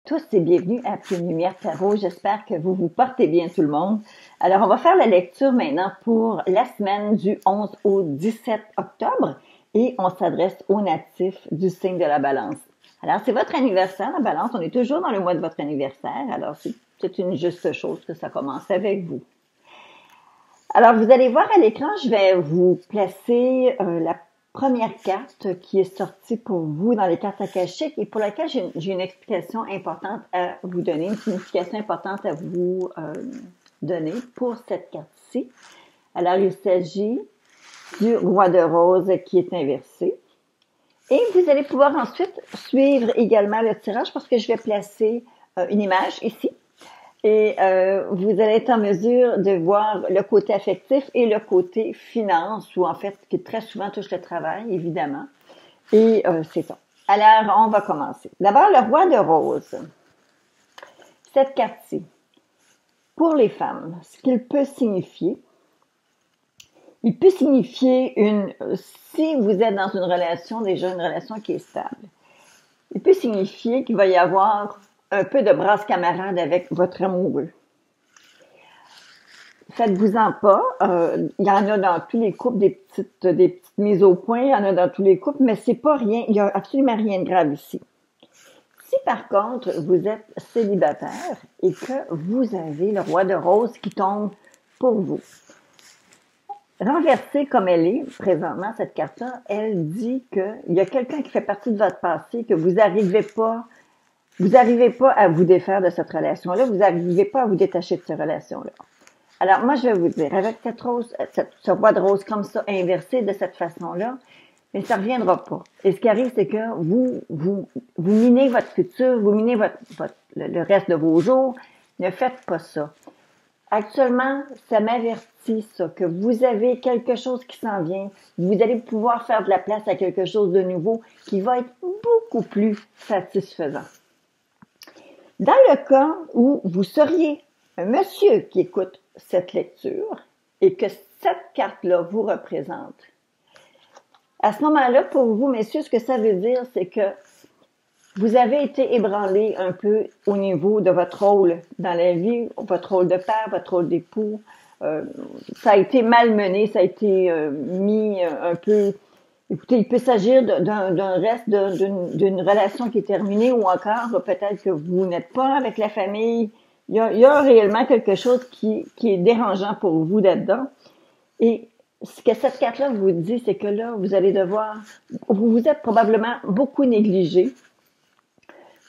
tous et bienvenue à Pleine Lumière Tarot. J'espère que vous vous portez bien tout le monde. Alors, on va faire la lecture maintenant pour la semaine du 11 au 17 octobre et on s'adresse aux natifs du signe de la Balance. Alors, c'est votre anniversaire, la Balance. On est toujours dans le mois de votre anniversaire. Alors, c'est une juste chose que ça commence avec vous. Alors, vous allez voir à l'écran, je vais vous placer la première carte qui est sortie pour vous dans les cartes akashiques et pour laquelle j'ai une explication importante à vous donner, une signification importante à vous donner pour cette carte-ci. Alors, il s'agit du roi de rose qui est inversé. Et vous allez pouvoir ensuite suivre également le tirage parce que je vais placer une image ici. Et vous allez être en mesure de voir le côté affectif et le côté finance, ou en fait, qui très souvent touche le travail, évidemment. Et c'est ça. Alors, on va commencer. D'abord, le roi de rose. Cette carte-ci, pour les femmes, ce qu'il peut signifier, il peut signifier si vous êtes dans une relation, déjà une relation qui est stable, il peut signifier qu'il va y avoir un peu de brasse camarade avec votre amoureux. Faites-vous-en pas. Il y en a dans tous les couples des petites mises au point. Il y en a dans tous les couples, mais c'est pas rien. Il y a absolument rien de grave ici. Si par contre, vous êtes célibataire et que vous avez le roi de rose qui tombe pour vous, renversée comme elle est présentement, cette carte-là, elle dit qu'il y a quelqu'un qui fait partie de votre passé, que vous n'arrivez pas à vous défaire de cette relation-là, vous n'arrivez pas à vous détacher de cette relation-là. Alors, moi, je vais vous dire, avec ce roi de rose comme ça, inversé de cette façon-là, mais ça ne reviendra pas. Et ce qui arrive, c'est que vous minez votre futur, vous minez le reste de vos jours. Ne faites pas ça. Actuellement, ça m'avertit, ça, que vous avez quelque chose qui s'en vient. Vous allez pouvoir faire de la place à quelque chose de nouveau qui va être beaucoup plus satisfaisant. Dans le cas où vous seriez un monsieur qui écoute cette lecture et que cette carte-là vous représente, à ce moment-là, pour vous, messieurs, ce que ça veut dire, c'est que vous avez été ébranlé un peu au niveau de votre rôle dans la vie, votre rôle de père, votre rôle d'époux. Ça a été malmené, ça a été mis un peu... Écoutez, il peut s'agir d'un reste d'une relation qui est terminée ou encore peut-être que vous n'êtes pas avec la famille. Il y a réellement quelque chose qui est dérangeant pour vous là-dedans. Et ce que cette carte-là vous dit, c'est que là, vous allez devoir... Vous êtes probablement beaucoup négligé.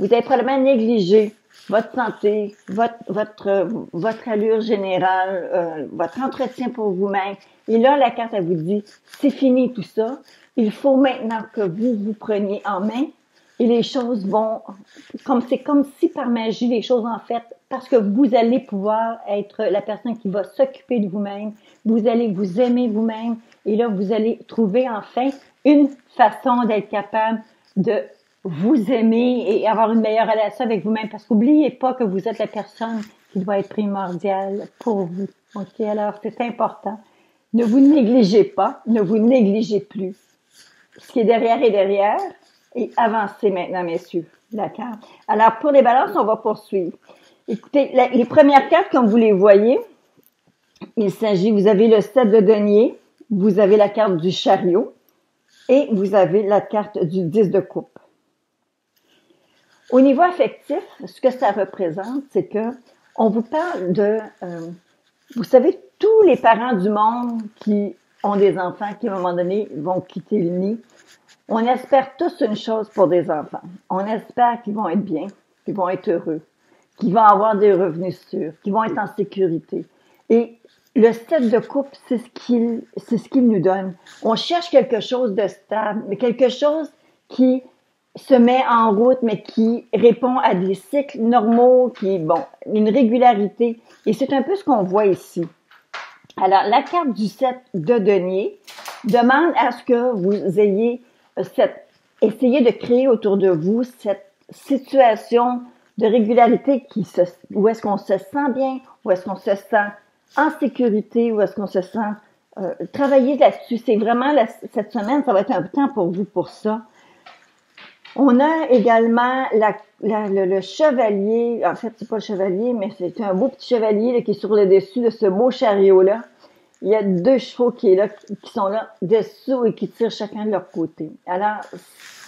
Vous avez probablement négligé votre santé, votre allure générale, votre entretien pour vous-même. Et là, la carte, elle vous dit, c'est fini tout ça. Il faut maintenant que vous preniez en main et les choses vont, c'est comme si par magie les choses en fait, parce que vous allez pouvoir être la personne qui va s'occuper de vous-même. Vous allez vous aimer vous-même et là, vous allez trouver enfin une façon d'être capable de vous aimer et avoir une meilleure relation avec vous-même. Parce qu'oubliez pas que vous êtes la personne qui doit être primordiale pour vous. OK? Alors, c'est important. Ne vous négligez pas. Ne vous négligez plus. Ce qui est derrière est derrière. Et avancez maintenant, messieurs. D'accord? Alors, pour les balances, on va poursuivre. Écoutez, les premières cartes, comme vous les voyez, vous avez le 7 de denier, vous avez la carte du chariot et vous avez la carte du 10 de coupe. Au niveau affectif, ce que ça représente, c'est que on vous parle vous savez, tous les parents du monde qui ont des enfants qui, à un moment donné, vont quitter le nid, on espère tous une chose pour des enfants. On espère qu'ils vont être bien, qu'ils vont être heureux, qu'ils vont avoir des revenus sûrs, qu'ils vont être en sécurité. Et le 7 de coupe, c'est ce qu'il nous donne. On cherche quelque chose de stable, mais quelque chose qui se met en route, mais qui répond à des cycles normaux, une régularité. Et c'est un peu ce qu'on voit ici. Alors, la carte du 7 de denier demande à ce que vous ayez essayé de créer autour de vous cette situation de régularité où est-ce qu'on se sent bien, où est-ce qu'on se sent en sécurité, où est-ce qu'on se sent travailler là-dessus. C'est vraiment cette semaine, ça va être un temps pour vous pour ça. On a également le chevalier, en fait, c'est pas le chevalier, mais c'est un beau petit chevalier là, qui est sur le dessus de ce beau chariot-là. Il y a 2 chevaux qui sont là dessous et qui tirent chacun de leur côté. Alors,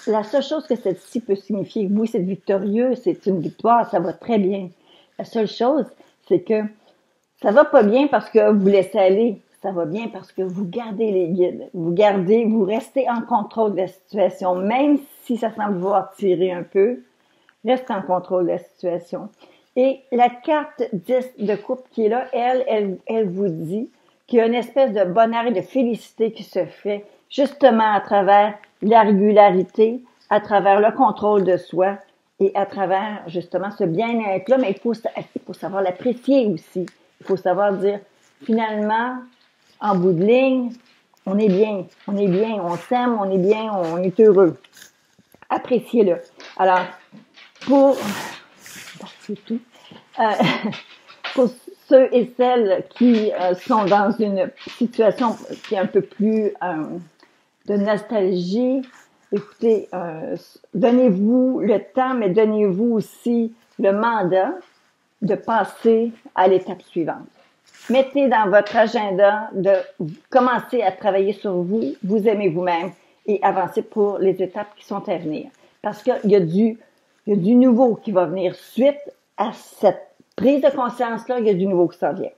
la seule chose que celle-ci peut signifier, oui, c'est victorieux, c'est une victoire, ça va très bien. La seule chose, c'est que ça va pas bien parce que vous laissez aller. Ça va bien parce que vous gardez les guides. Vous restez en contrôle de la situation. Même si ça semble vouloir tirer un peu, reste en contrôle de la situation. Et la carte 10 de coupe qui est là, elle vous dit qu'il y a une espèce de bonheur et de félicité qui se fait justement à travers la régularité, à travers le contrôle de soi et à travers justement ce bien-être-là. Mais il faut savoir l'apprécier aussi. Il faut savoir dire, finalement, en bout de ligne, on est bien, on s'aime, on est bien, on est heureux. Appréciez-le. Alors, c'est tout. Pour ceux et celles qui sont dans une situation qui est un peu plus de nostalgie, écoutez, donnez-vous le temps, mais donnez-vous aussi le mandat de passer à l'étape suivante. Mettez dans votre agenda de commencer à travailler sur vous, vous aimez vous-même et avancer pour les étapes qui sont à venir. Parce qu'il y a du nouveau qui va venir suite à cette prise de conscience-là, il y a du nouveau qui s'en vient.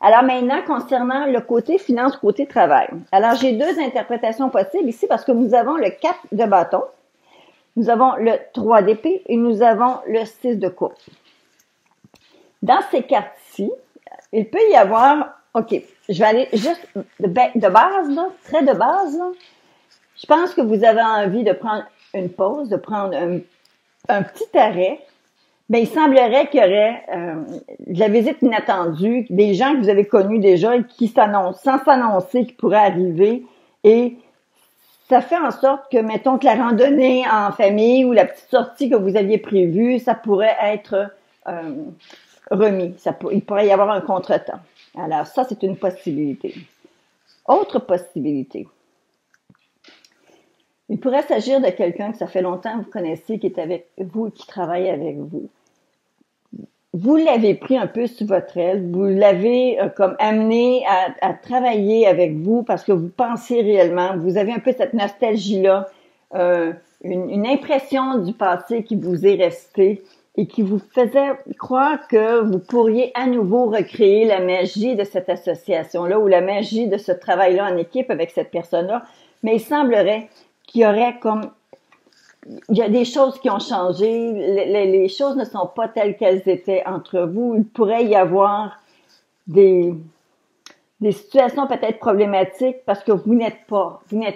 Alors maintenant, concernant le côté finance, côté travail. Alors, j'ai 2 interprétations possibles ici parce que nous avons le 4 de bâton, nous avons le 3 d'épée et nous avons le 6 de coupe. Dans ces cartes-ci, il peut y avoir, OK, je vais aller juste de base, là, très de base, là. Je pense que vous avez envie de prendre une pause, de prendre un petit arrêt. Ben, il semblerait qu'il y aurait de la visite inattendue, des gens que vous avez connus déjà et qui s'annoncent, sans s'annoncer, qui pourraient arriver. Et ça fait en sorte que, mettons que la randonnée en famille ou la petite sortie que vous aviez prévue, ça pourrait être remis. Il pourrait y avoir un contretemps. Alors, ça, c'est une possibilité. Autre possibilité. Il pourrait s'agir de quelqu'un que ça fait longtemps que vous connaissez, qui est avec vous et qui travaille avec vous. Vous l'avez pris un peu sous votre aile, vous l'avez comme amené à travailler avec vous parce que vous pensez réellement, vous avez un peu cette nostalgie-là, une impression du passé qui vous est restée et qui vous faisait croire que vous pourriez à nouveau recréer la magie de cette association-là ou la magie de ce travail-là en équipe avec cette personne-là. Mais il semblerait qu'il y aurait comme... Il y a des choses qui ont changé, les choses ne sont pas telles qu'elles étaient entre vous. Il pourrait y avoir des situations peut-être problématiques parce que vous n'êtes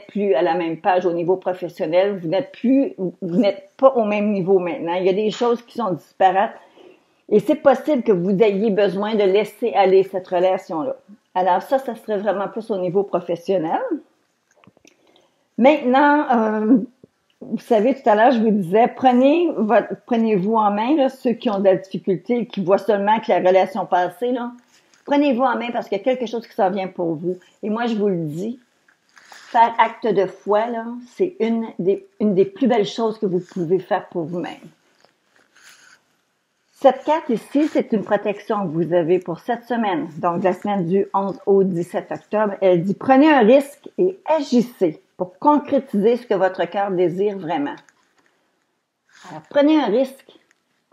plus à la même page au niveau professionnel, vous n'êtes pas au même niveau maintenant. Il y a des choses qui sont disparates et c'est possible que vous ayez besoin de laisser aller cette relation-là. Alors ça serait vraiment plus au niveau professionnel. Maintenant, vous savez, tout à l'heure, je vous disais, prenez-vous en main, là, ceux qui ont de la difficulté, qui voient seulement que la relation passée, là. Prenez-vous en main parce qu'il y a quelque chose qui s'en vient pour vous. Et moi, je vous le dis, faire acte de foi, là, c'est une des plus belles choses que vous pouvez faire pour vous-même. Cette carte ici, c'est une protection que vous avez pour cette semaine. Donc, la semaine du 11 au 17 octobre. Elle dit, prenez un risque et agissez pour concrétiser ce que votre cœur désire vraiment. Alors, prenez un risque.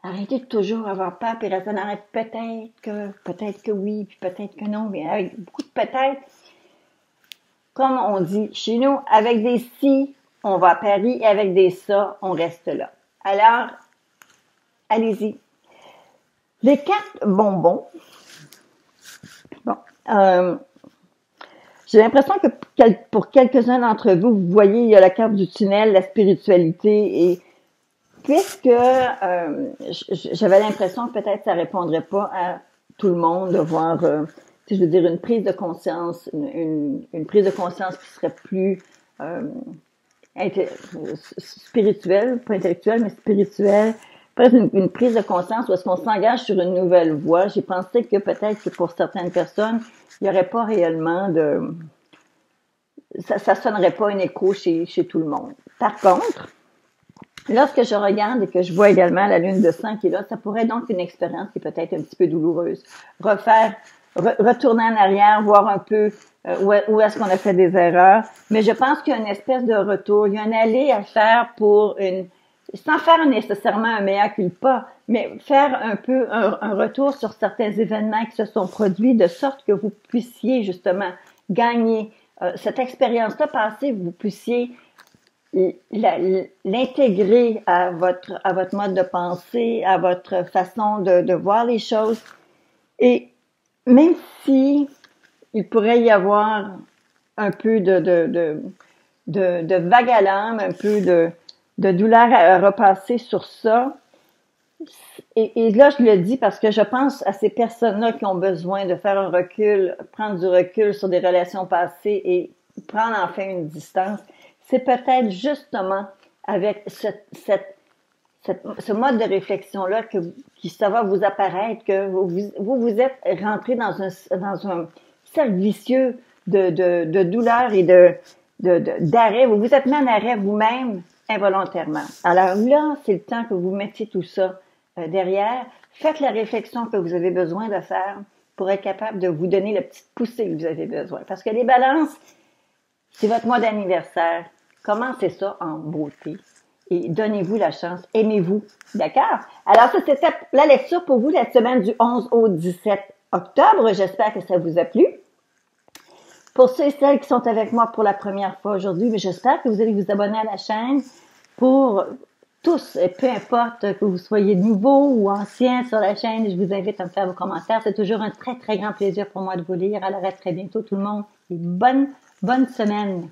Arrêtez de toujours avoir peur et raisonner peut-être que oui, puis peut-être que non, mais avec beaucoup de peut-être. Comme on dit chez nous, avec des si, on va à Paris et avec des ça, on reste là. Alors, allez-y. Les cartes bonbons. Bon. J'ai l'impression que pour quelques-uns d'entre vous, vous voyez, il y a la carte du tunnel, la spiritualité, et puisque j'avais l'impression que peut-être ça répondrait pas à tout le monde de voir, je veux dire, une prise de conscience, une prise de conscience qui serait plus spirituelle, pas intellectuelle, mais spirituelle, presque une prise de conscience où est-ce qu'on s'engage sur une nouvelle voie. J'ai pensé que peut-être que pour certaines personnes, il n'y aurait pas réellement ça sonnerait pas un écho chez tout le monde. Par contre, Lorsque je regarde et que je vois également la lune de sang qui est là, ça pourrait donc une expérience qui peut être un petit peu douloureuse. Retourner en arrière, voir un peu où est-ce qu'on a fait des erreurs. Mais je pense qu'il y a une espèce de retour, il y a un aller à faire sans faire nécessairement un mea culpa, mais faire un peu un retour sur certains événements qui se sont produits de sorte que vous puissiez justement gagner cette expérience-là passée, vous puissiez l'intégrer à votre mode de pensée, à votre façon de voir les choses. Et même si il pourrait y avoir un peu de vague à l'âme, un peu de douleur à repasser sur ça. Et là, je le dis parce que je pense à ces personnes-là qui ont besoin de faire un recul, prendre du recul sur des relations passées et prendre enfin une distance. C'est peut-être justement avec ce mode de réflexion-là qui ça va vous apparaître, que vous êtes rentré dans un cercle vicieux de douleur et d'arrêt. Vous vous êtes mis en arrêt vous-même involontairement. Alors là, c'est le temps que vous mettiez tout ça derrière. Faites la réflexion que vous avez besoin de faire pour être capable de vous donner la petite poussée que vous avez besoin. Parce que les balances, c'est votre mois d'anniversaire. Commencez ça en beauté et donnez-vous la chance. Aimez-vous. D'accord? Alors ça, c'était la lecture pour vous la semaine du 11 au 17 octobre. J'espère que ça vous a plu. Pour ceux et celles qui sont avec moi pour la première fois aujourd'hui, j'espère que vous allez vous abonner à la chaîne pour tous, peu importe que vous soyez nouveau ou ancien sur la chaîne. Je vous invite à me faire vos commentaires. C'est toujours un très, très grand plaisir pour moi de vous lire. Alors à très bientôt tout le monde et bonne semaine.